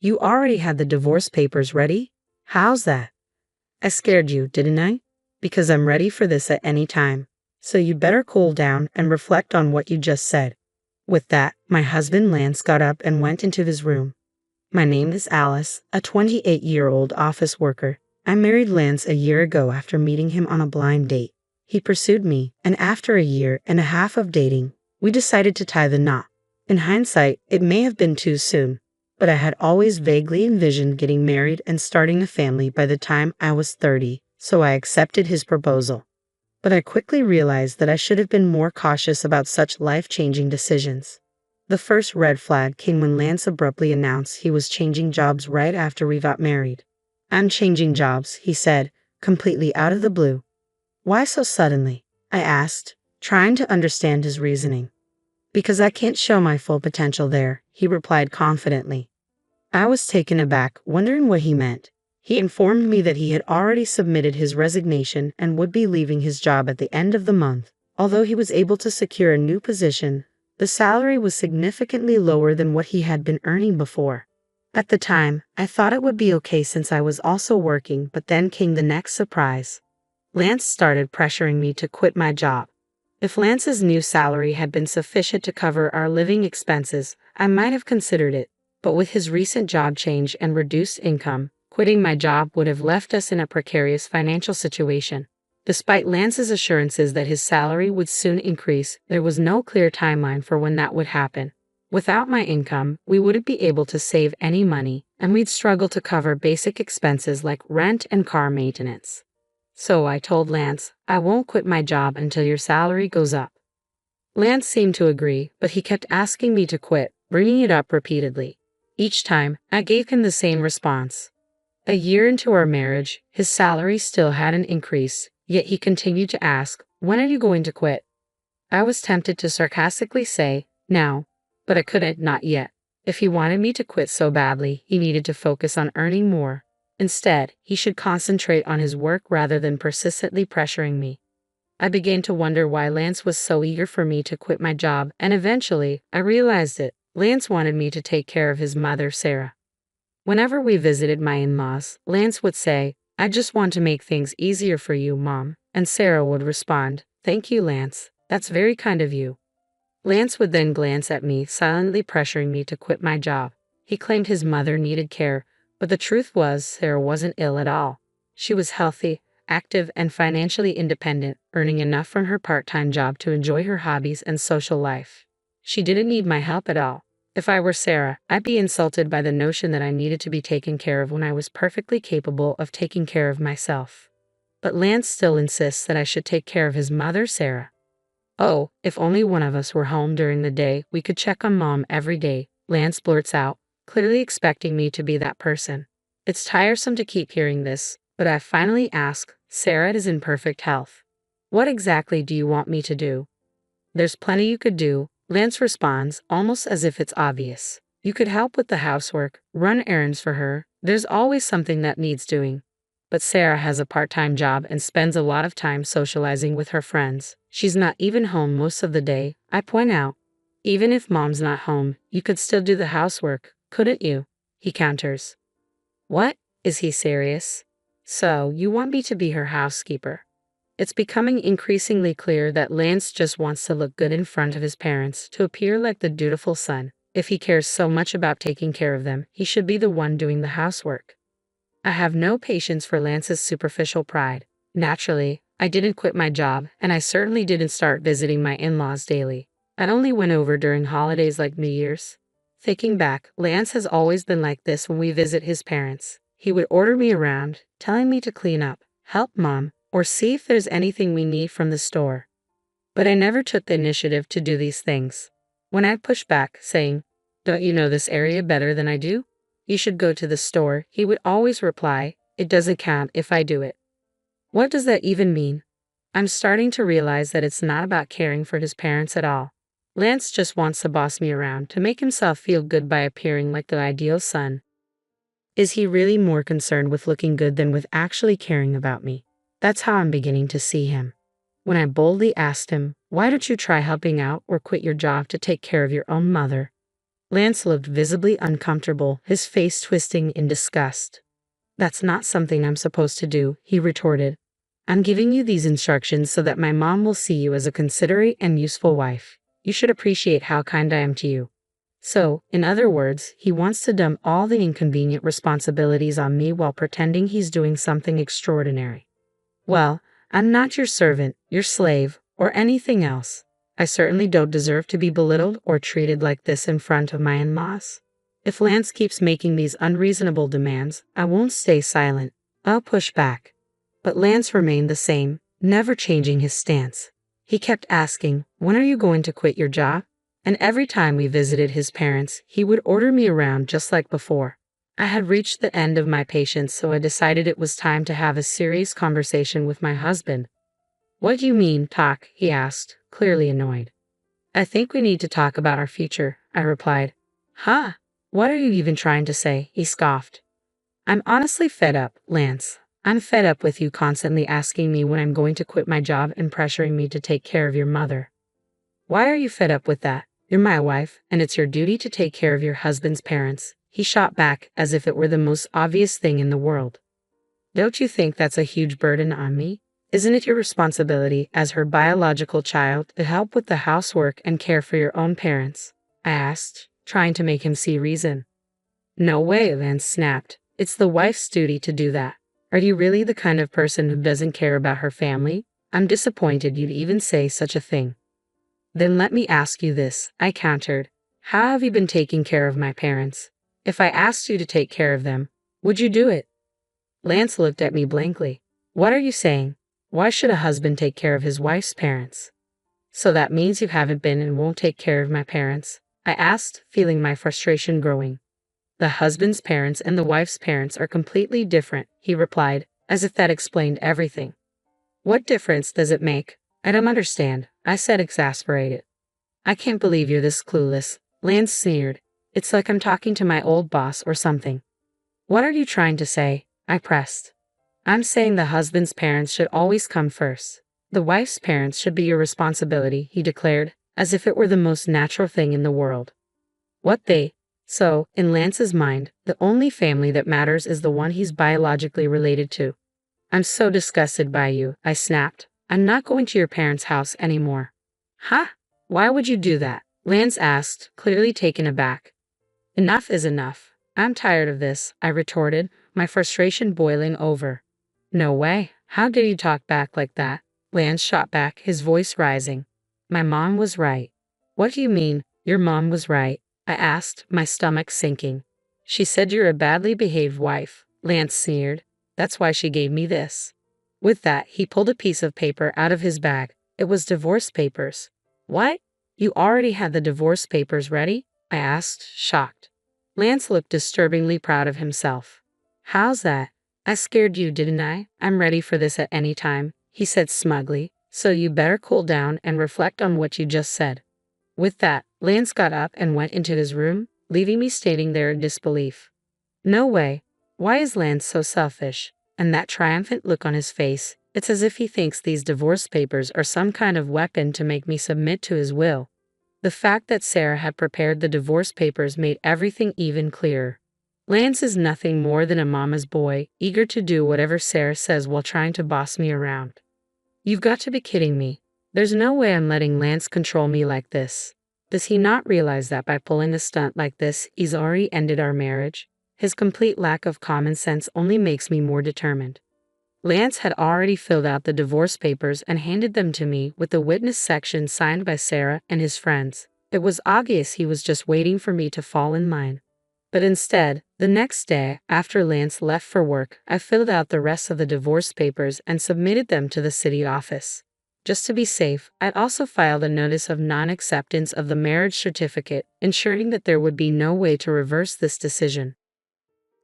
You already had the divorce papers ready? How's that? I scared you, didn't I? Because I'm ready for this at any time. So you better cool down and reflect on what you just said. With that, my husband Lance got up and went into his room. My name is Alice, a 28-year-old office worker. I married Lance a year ago after meeting him on a blind date. He pursued me, and after a year and a half of dating, we decided to tie the knot. In hindsight, it may have been too soon, but I had always vaguely envisioned getting married and starting a family by the time I was 30, so I accepted his proposal. But I quickly realized that I should have been more cautious about such life-changing decisions. The first red flag came when Lance abruptly announced he was changing jobs right after we got married. I'm changing jobs, he said, completely out of the blue. Why so suddenly? I asked, trying to understand his reasoning. Because I can't show my full potential there, he replied confidently. I was taken aback, wondering what he meant. He informed me that he had already submitted his resignation and would be leaving his job at the end of the month. Although he was able to secure a new position, the salary was significantly lower than what he had been earning before. At the time, I thought it would be okay since I was also working, but then came the next surprise. Lance started pressuring me to quit my job. If Lance's new salary had been sufficient to cover our living expenses, I might have considered it, but with his recent job change and reduced income, quitting my job would have left us in a precarious financial situation. Despite Lance's assurances that his salary would soon increase, there was no clear timeline for when that would happen. Without my income, we wouldn't be able to save any money, and we'd struggle to cover basic expenses like rent and car maintenance. So I told Lance, I won't quit my job until your salary goes up. Lance seemed to agree, but he kept asking me to quit, bringing it up repeatedly. Each time, I gave him the same response. A year into our marriage, his salary still hadn't increased, yet he continued to ask, when are you going to quit? I was tempted to sarcastically say, now, but I couldn't, not yet. If he wanted me to quit so badly, he needed to focus on earning more. Instead, he should concentrate on his work rather than persistently pressuring me. I began to wonder why Lance was so eager for me to quit my job, and eventually, I realized it. Lance wanted me to take care of his mother, Sarah. Whenever we visited my in-laws, Lance would say, I just want to make things easier for you, Mom, and Sarah would respond, thank you, Lance. That's very kind of you. Lance would then glance at me, silently pressuring me to quit my job. He claimed his mother needed care, but the truth was Sarah wasn't ill at all. She was healthy, active, and financially independent, earning enough from her part-time job to enjoy her hobbies and social life. She didn't need my help at all. If I were Sarah, I'd be insulted by the notion that I needed to be taken care of when I was perfectly capable of taking care of myself. But Lance still insists that I should take care of his mother, Sarah. Oh, if only one of us were home during the day, we could check on Mom every day, Lance blurts out, clearly expecting me to be that person. It's tiresome to keep hearing this, but I finally ask, Sarah is in perfect health. What exactly do you want me to do? There's plenty you could do, Lance responds, almost as if it's obvious. You could help with the housework, run errands for her. There's always something that needs doing. But Sarah has a part-time job and spends a lot of time socializing with her friends. She's not even home most of the day, I point out. Even if Mom's not home, you could still do the housework, couldn't you? He counters. What? Is he serious? So, you want me to be her housekeeper? It's becoming increasingly clear that Lance just wants to look good in front of his parents, to appear like the dutiful son. If he cares so much about taking care of them, he should be the one doing the housework. I have no patience for Lance's superficial pride. Naturally, I didn't quit my job, and I certainly didn't start visiting my in-laws daily. I only went over during holidays like New Year's. Thinking back, Lance has always been like this when we visit his parents. He would order me around, telling me to clean up, help Mom, or see if there's anything we need from the store. But I never took the initiative to do these things. When I'd push back, saying, don't you know this area better than I do? You should go to the store, he would always reply, it doesn't count if I do it. What does that even mean? I'm starting to realize that it's not about caring for his parents at all. Lance just wants to boss me around to make himself feel good by appearing like the ideal son. Is he really more concerned with looking good than with actually caring about me? That's how I'm beginning to see him. When I boldly asked him, why don't you try helping out or quit your job to take care of your own mother? Lance looked visibly uncomfortable, his face twisting in disgust. That's not something I'm supposed to do, he retorted. I'm giving you these instructions so that my mom will see you as a considerate and useful wife. You should appreciate how kind I am to you. So, in other words, he wants to dump all the inconvenient responsibilities on me while pretending he's doing something extraordinary. Well, I'm not your servant, your slave, or anything else. I certainly don't deserve to be belittled or treated like this in front of my in-laws. If Lance keeps making these unreasonable demands, I won't stay silent. I'll push back. But Lance remained the same, never changing his stance. He kept asking, "When are you going to quit your job?" And every time we visited his parents, he would order me around just like before. I had reached the end of my patience, so I decided it was time to have a serious conversation with my husband. "What do you mean, talk?" he asked, clearly annoyed. "I think we need to talk about our future," I replied. "Huh? What are you even trying to say?" he scoffed. "I'm honestly fed up, Lance. I'm fed up with you constantly asking me when I'm going to quit my job and pressuring me to take care of your mother." "Why are you fed up with that? You're my wife, and it's your duty to take care of your husband's parents," he shot back as if it were the most obvious thing in the world. "Don't you think that's a huge burden on me? Isn't it your responsibility as her biological child to help with the housework and care for your own parents?" I asked, trying to make him see reason. "No way," Lance snapped. "It's the wife's duty to do that. Are you really the kind of person who doesn't care about her family? I'm disappointed you'd even say such a thing." "Then let me ask you this," I countered. "How have you been taking care of my parents? If I asked you to take care of them, would you do it?" Lance looked at me blankly. "What are you saying? Why should a husband take care of his wife's parents?" "So that means you haven't been and won't take care of my parents?" I asked, feeling my frustration growing. "The husband's parents and the wife's parents are completely different," he replied, as if that explained everything. "What difference does it make? I don't understand," I said, exasperated. "I can't believe you're this clueless," Lance sneered. "It's like I'm talking to my old boss or something." "What are you trying to say?" I pressed. "I'm saying the husband's parents should always come first. The wife's parents should be your responsibility," he declared, as if it were the most natural thing in the world. "What they? So, in Lance's mind, the only family that matters is the one he's biologically related to." "I'm so disgusted by you," I snapped. "I'm not going to your parents' house anymore." "Huh? Why would you do that?" Lance asked, clearly taken aback. "Enough is enough. I'm tired of this," I retorted, my frustration boiling over. "No way. How dare you talk back like that?" Lance shot back, his voice rising. "My mom was right." "What do you mean, your mom was right?" I asked, my stomach sinking. "She said you're a badly behaved wife," Lance sneered. "That's why she gave me this." With that, he pulled a piece of paper out of his bag. It was divorce papers. "What? You already had the divorce papers ready?" I asked, shocked. Lance looked disturbingly proud of himself. "How's that? I scared you, didn't I? I'm ready for this at any time," he said smugly. "So you better cool down and reflect on what you just said." With that, Lance got up and went into his room, leaving me standing there in disbelief. No way. Why is Lance so selfish? And that triumphant look on his face, it's as if he thinks these divorce papers are some kind of weapon to make me submit to his will. The fact that Sarah had prepared the divorce papers made everything even clearer. Lance is nothing more than a mama's boy, eager to do whatever Sarah says while trying to boss me around. You've got to be kidding me. There's no way I'm letting Lance control me like this. Does he not realize that by pulling a stunt like this, he's already ended our marriage? His complete lack of common sense only makes me more determined. Lance had already filled out the divorce papers and handed them to me with the witness section signed by Sarah and his friends. It was obvious he was just waiting for me to fall in line. But instead, the next day, after Lance left for work, I filled out the rest of the divorce papers and submitted them to the city office. Just to be safe, I'd also filed a notice of non-acceptance of the marriage certificate, ensuring that there would be no way to reverse this decision.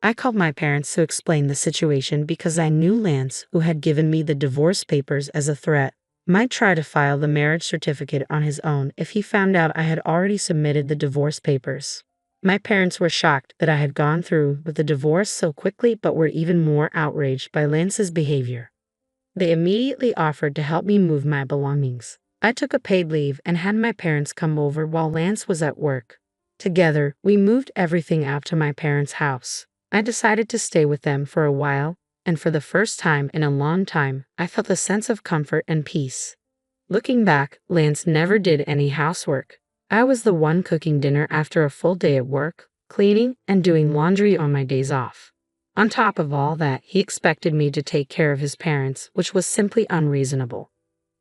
I called my parents to explain the situation because I knew Lance, who had given me the divorce papers as a threat, might try to file the marriage certificate on his own if he found out I had already submitted the divorce papers. My parents were shocked that I had gone through with the divorce so quickly, but were even more outraged by Lance's behavior. They immediately offered to help me move my belongings. I took a paid leave and had my parents come over while Lance was at work. Together, we moved everything out to my parents' house. I decided to stay with them for a while, and for the first time in a long time, I felt a sense of comfort and peace. Looking back, Lance never did any housework. I was the one cooking dinner after a full day at work, cleaning, and doing laundry on my days off. On top of all that, he expected me to take care of his parents, which was simply unreasonable.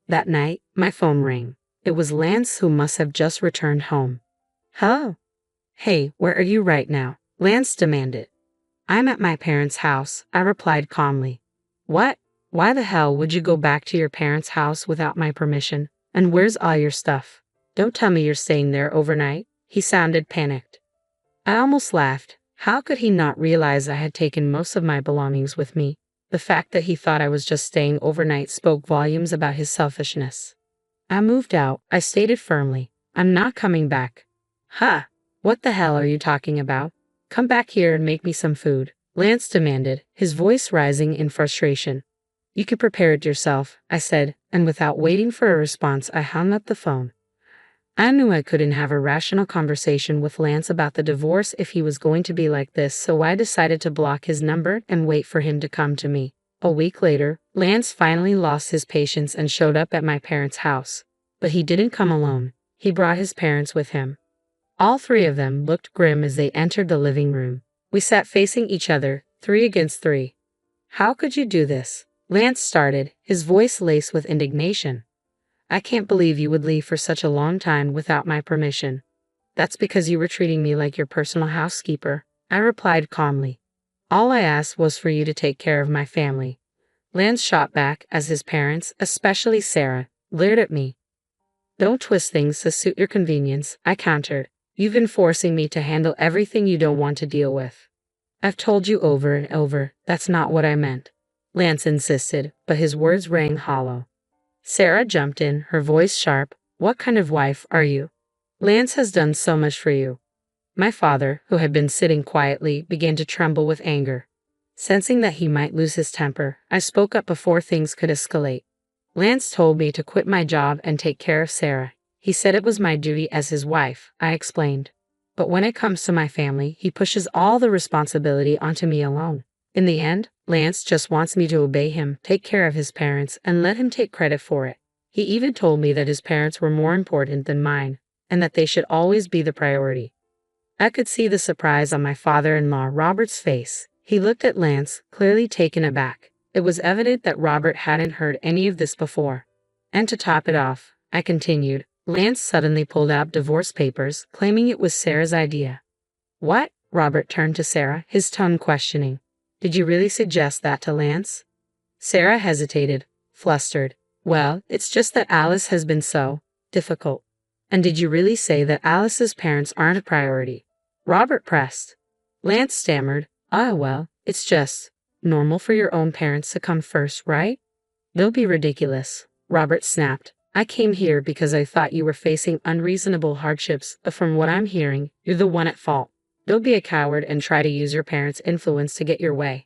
That night, my phone rang. It was Lance, who must have just returned home. Hello? Hey, where are you right now? Lance demanded. I'm at my parents' house, I replied calmly. What? Why the hell would you go back to your parents' house without my permission? And where's all your stuff? Don't tell me you're staying there overnight. He sounded panicked. I almost laughed. How could he not realize I had taken most of my belongings with me? The fact that he thought I was just staying overnight spoke volumes about his selfishness. I moved out, I stated firmly. I'm not coming back. Huh? What the hell are you talking about? Come back here and make me some food, Lance demanded, his voice rising in frustration. You could prepare it yourself, I said, and without waiting for a response, I hung up the phone. I knew I couldn't have a rational conversation with Lance about the divorce if he was going to be like this, so I decided to block his number and wait for him to come to me. A week later, Lance finally lost his patience and showed up at my parents' house. But he didn't come alone. He brought his parents with him. All three of them looked grim as they entered the living room. We sat facing each other, 3 against 3. How could you do this? Lance started, his voice laced with indignation. I can't believe you would leave for such a long time without my permission. That's because you were treating me like your personal housekeeper, I replied calmly. All I asked was for you to take care of my family. Lance shot back as his parents, especially Sarah, leered at me. Don't twist things to suit your convenience, I countered. You've been forcing me to handle everything you don't want to deal with. I've told you over and over, that's not what I meant. Lance insisted, but his words rang hollow. Sarah jumped in, her voice sharp. What kind of wife are you? Lance has done so much for you. My father, who had been sitting quietly, began to tremble with anger. Sensing that he might lose his temper, I spoke up before things could escalate. Lance told me to quit my job and take care of Sarah. He said it was my duty as his wife, I explained. But when it comes to my family, he pushes all the responsibility onto me alone. In the end, Lance just wants me to obey him, take care of his parents, and let him take credit for it. He even told me that his parents were more important than mine, and that they should always be the priority. I could see the surprise on my father-in-law Robert's face. He looked at Lance, clearly taken aback. It was evident that Robert hadn't heard any of this before. And to top it off, I continued, Lance suddenly pulled out divorce papers, claiming it was Sarah's idea. What? Robert turned to Sarah, his tone questioning. Did you really suggest that to Lance? Sarah hesitated, flustered. Well, it's just that Alice has been so difficult. And did you really say that Alice's parents aren't a priority? Robert pressed. Lance stammered. Well, it's just normal for your own parents to come first, right? Don't be ridiculous, Robert snapped. I came here because I thought you were facing unreasonable hardships, but from what I'm hearing, you're the one at fault. Don't be a coward and try to use your parents' influence to get your way.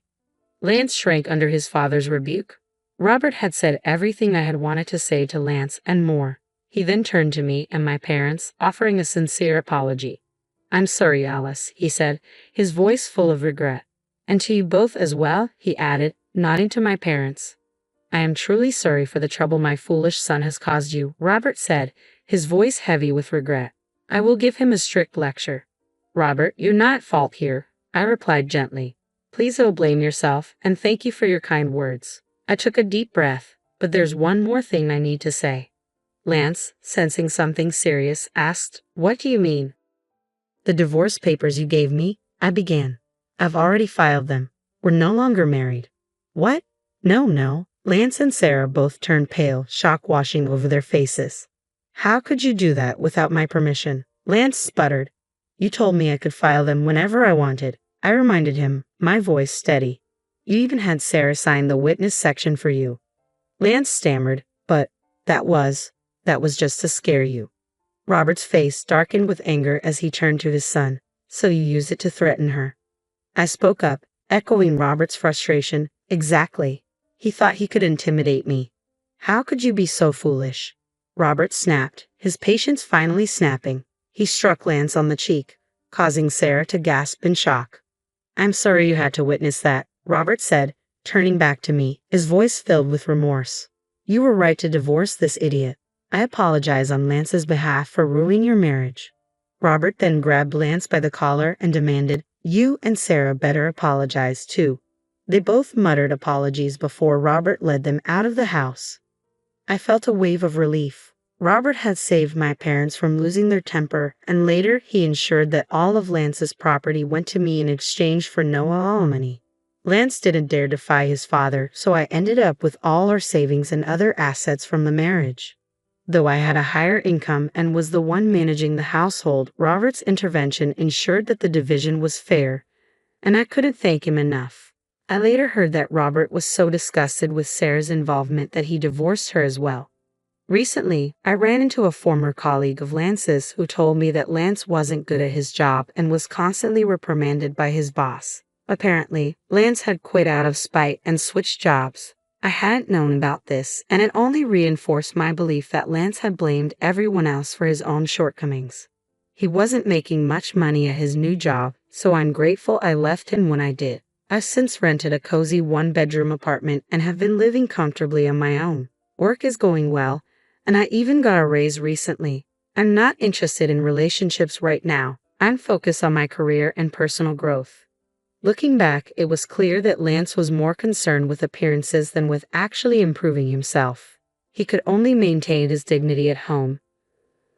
Lance shrank under his father's rebuke. Robert had said everything I had wanted to say to Lance and more. He then turned to me and my parents, offering a sincere apology. I'm sorry, Alice, he said, his voice full of regret. And to you both as well, he added, nodding to my parents. I am truly sorry for the trouble my foolish son has caused you, Robert said, his voice heavy with regret. I will give him a strict lecture. Robert, you're not at fault here, I replied gently. Please don't blame yourself, and thank you for your kind words. I took a deep breath, but there's one more thing I need to say. Lance, sensing something serious, asked, What do you mean? The divorce papers you gave me, I began. I've already filed them. We're no longer married. What? No. Lance and Sarah both turned pale, shock washing over their faces. How could you do that without my permission? Lance sputtered. You told me I could file them whenever I wanted. I reminded him, my voice steady. You even had Sarah sign the witness section for you. Lance stammered, but that was just to scare you. Robert's face darkened with anger as he turned to his son. So you used it to threaten her. I spoke up, echoing Robert's frustration. Exactly. He thought he could intimidate me. How could you be so foolish? Robert snapped, his patience finally snapping. He struck Lance on the cheek. causing Sarah to gasp in shock. I'm sorry you had to witness that, Robert said, turning back to me, his voice filled with remorse. You were right to divorce this idiot. I apologize on Lance's behalf for ruining your marriage. Robert then grabbed Lance by the collar and demanded, You and Sarah better apologize too. They both muttered apologies before Robert led them out of the house. I felt a wave of relief. Robert had saved my parents from losing their temper, and later he ensured that all of Lance's property went to me in exchange for no alimony. Lance didn't dare defy his father, so I ended up with all our savings and other assets from the marriage. Though I had a higher income and was the one managing the household, Robert's intervention ensured that the division was fair, and I couldn't thank him enough. I later heard that Robert was so disgusted with Sarah's involvement that he divorced her as well. Recently, I ran into a former colleague of Lance's who told me that Lance wasn't good at his job and was constantly reprimanded by his boss. Apparently, Lance had quit out of spite and switched jobs. I hadn't known about this, and it only reinforced my belief that Lance had blamed everyone else for his own shortcomings. He wasn't making much money at his new job, so I'm grateful I left him when I did. I've since rented a cozy one-bedroom apartment and have been living comfortably on my own. Work is going well, and I even got a raise recently. I'm not interested in relationships right now. I'm focused on my career and personal growth. Looking back, it was clear that Lance was more concerned with appearances than with actually improving himself. He could only maintain his dignity at home,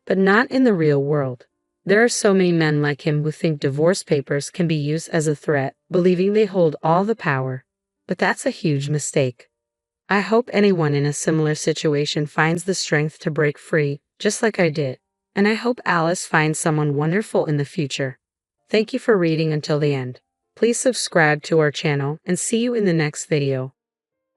but not in the real world. There are so many men like him who think divorce papers can be used as a threat, believing they hold all the power. But that's a huge mistake. I hope anyone in a similar situation finds the strength to break free, just like I did. And I hope Alice finds someone wonderful in the future. Thank you for reading until the end. Please subscribe to our channel and see you in the next video.